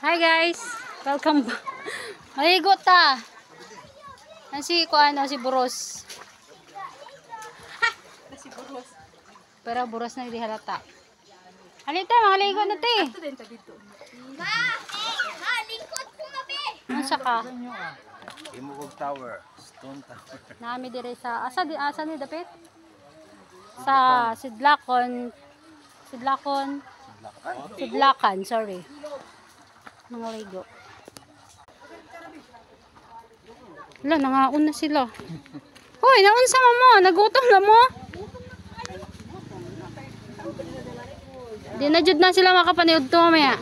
Hi guys, welcome back. Maligo ta. Si Buros. Si Buros. Pero Buros na hindi halata. Halita, maligo na te. Ato din ta dito. Lingkod ko na be. Nasa ka? Imugog Tower, Stone Tower. Nami dire sa asa ni dapit? Sa Sidlakan, sorry. Maligo. Wala, nangaon na sila. Hoy, naunsa mo? Nagutom na mo? Di na jud na sila makapaniud to mamaya.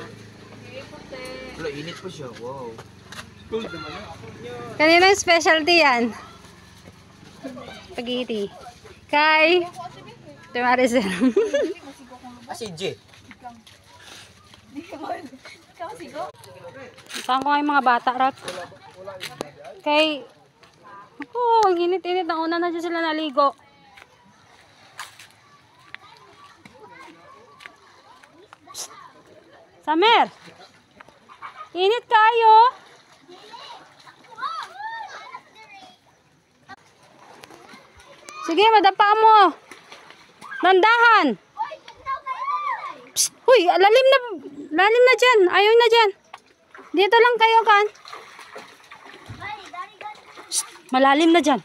Wala, init pa siya. Wow. Kaninang specialty yan? Spaghetti. Kay Maricel. Si J. Saan ko nga yung mga bata, Rot? Kay ako, ang init-init. Nauna na dyan sila naligo. Psst. Summer! Init kayo! Sige, madapa mo! Nandahan! Psst. Uy, lalim na dyan. Ayaw na dyan. Dito lang kayo, kan? Psst. Malalim na dyan.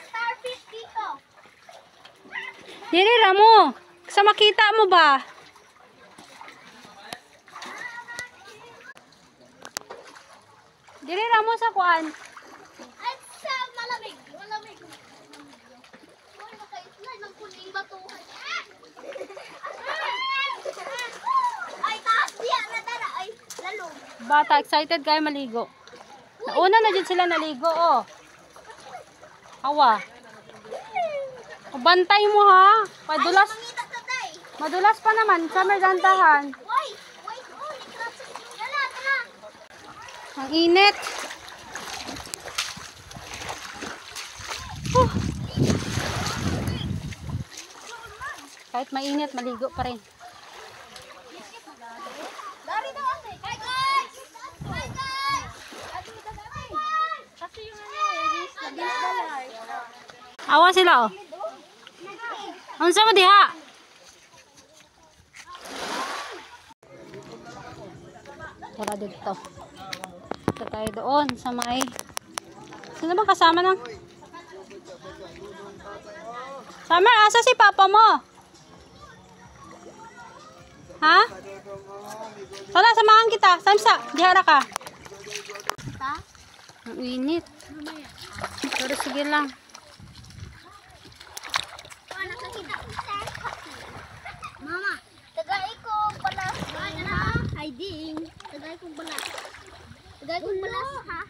Starfish dito. Dili mo. Sa makita mo ba? Dili mo sa kuan. At sa malamig. Malamig. Uy, makaisla ng kuning batuhan. Ay, taas diya na tara. Ay, lalong. Bata, excited kayo maligo. Nauna na dyan sila naligo, oh. Awa. Bantay mo ha. Madulas. Mangita tatay. Madulas pa naman. Summer gantahan. Wait. Oh, tara. Ang init. Huh. Kahit mainit, maligo pa rin. Dari daw ate. Hi guys. Kasi yung Awa sila, oh. Unsa mo diha? Tara dito. Ito tayo doon sa may... Sino bang kasama ng... Summer, asa si papa mo? Ha? Tala, samahan kita. Samsa, dihara ka. Ang init. Pero sige lang. Mama, tagay ko pala. Hiding. Tagay ko pala. Ha?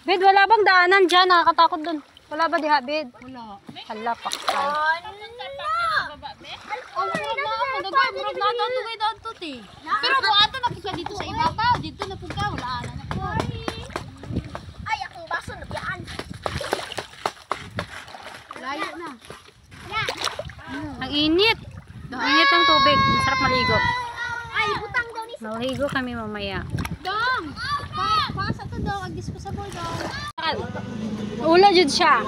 Bed, wala bang daanan dyan? Nakakatakot dun. Wala ba diha, Bed? Wala. Hala, pakay. Pero mo ato na puka dito sa ibabaw, dito na puka wala na po. Ay, akong baso na biyaan. Layo na. Ang init. Ang init ng tubig. Masarap maligo. Ay, butang daw ni Maligo kami mamaya. Dong. Pasa to dong, agis ko sa boy dong. Ula jud siya.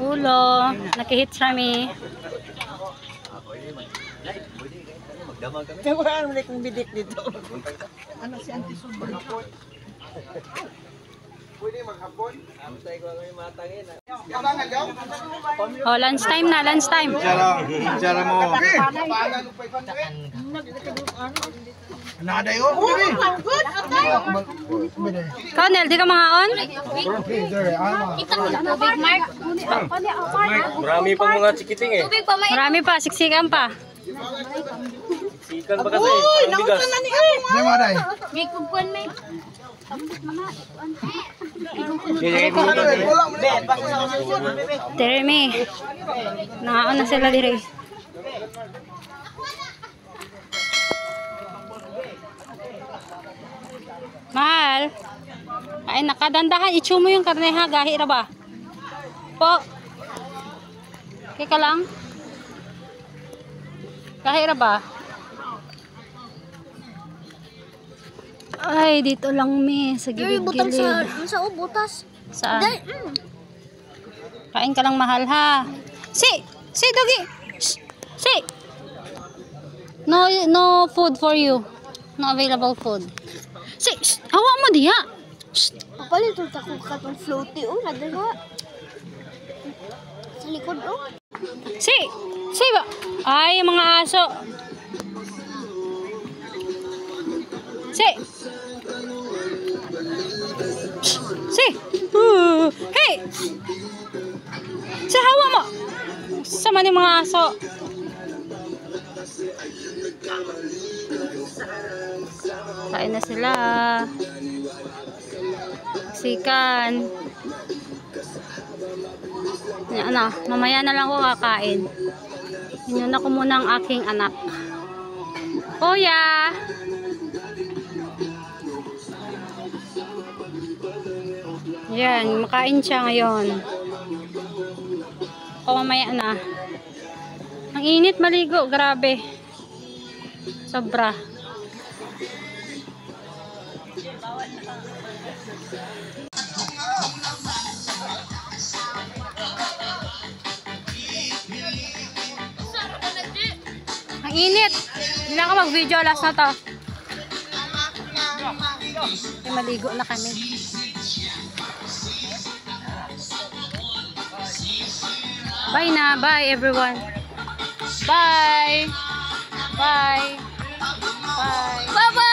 Ulo. Nakihits kami. Magdamag kami. Wala naman akong bidik dito. Ano si Auntie Subo? Pwede maghapon? Amtay ko kami matangin. Oh, lunch time na, lunch time. Jara mo. Nadayo. Colonel, di ka mga on? Tubig, Mark. Marami pang mga chikiting eh. Tubig pa may. Marami pa, siksikan pa. Sikan pa kasi. Parang bigas. May kukuan may. Teremi. Nakaon na sila dire. Mahal. Ay, nakadandahan. Ichu mo yung karne ha. Gahi ra ba? Po. Teka lang. Kahira ba? Ay, dito lang mi. Sa Butang gilid-gilid. sa butas. Saan? Kain ka lang mahal ha. Si, doggy. Shh, si. No food for you. No available food. Si, hawa mo diha. Shh. Papalit ito ako katong floaty. Nadaga. Sa likod Si ba? Ay, mga aso. Si. Si. Hey. Si, hawa mo. Sama ni mga aso. Kain na sila. Sikan. Ano, mamaya na lang ako kakain. Inuna ko muna ang aking anak. Kuya! Yan, makain siya ngayon. O mamaya na. Ang init maligo, grabe. Sobra. Ang init. Hindi na ako mag-video. Last na to. Okay, maligo na kami. Bye na. Bye everyone. Bye. Bye. Bye. Bye-bye!